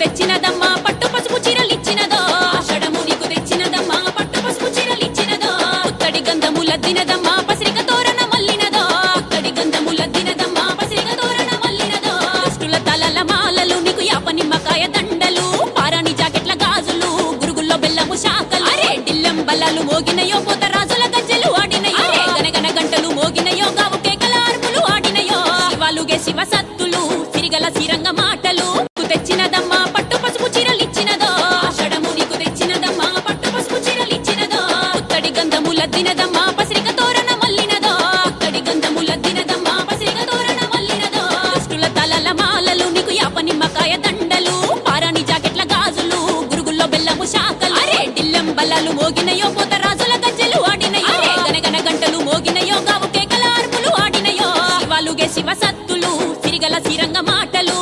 తెచ్చినదమ్మా పట్టు పసుపు చీరలిచ్చినదో ఆషాఢము నీకు తెచ్చినదమ్మా పట్టు పసుపు చీరలిచ్చినదో పుత్తడి గంధములద్దినదమ్మా పసిరిక తోరణ మల్లినదో పుత్తడి గంధములద్దినదమ్మా పసిరిక తోరణ మల్లినదో దుష్టుల తలల మాలలు నీకు యాప నిమ్మకాయ దండలు పారాని జాకెట్ల గాజులు గురుగుల్లో బెల్లము శాఖలు అరే డిల్లం బల్లాలు మోగినయో పోత రాజుల గజ్జెలు ఆడినయో గనగన గంటలు మోగినయో గావు కేకల అరుపులు ఆడినయో శివాలుగే శివ సత్తులు సిరిగల సిరంగ మాటలు తెచ్చినదమ్మా పట్టు పసుపు చీరలిచ్చినదో ఆషాఢము నీకు తెచ్చినదమ్మా పట్టు పసుపు చీరలిచ్చినదో పుత్తడి గంధములద్దినదమ్మా పసిరిక తోరణ మల్లినదో పుత్తడి గంధములద్దినదమ్మా పసిరిక తోరణ మల్లినదో దుష్టుల తలల మాలలు నీకు యాప నిమ్మకాయ దండలు పారాని జాకెట్ల గాజులు గురుగుల్లో బెల్లము శాఖలు అరే డిల్లం బల్లాలు మోగినయో పోత రాజుల గజ్జెలు ఆడినయో గనగన గంటలు మోగినయో గావు కేకల అరుపులు ఆడినయో శివాలుగే శివ సత్తులు సిరిగల సిరంగ మాటలు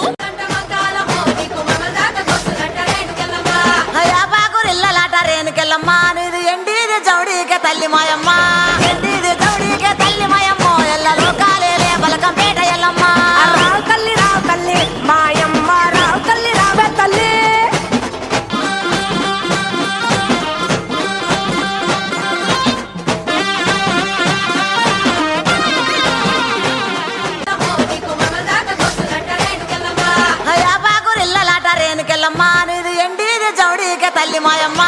రేణుకెళ్ళమ్మ నీది ఎండిది జౌడికే తల్లి మాయమ్మ ఎండిది జౌడికే తల్లి మాయమ్మ ఎల్ల లోకాలేలే బలకంపేట ఎల్లమ్మ రావు తల్లి మాయమ్మ రావు తల్లి రావే తల్లి యాపాకురిల్లలాట రేణుకెళ్ళమ్మ నీది ఎండిది జౌడికే తల్లి మాయమ్మ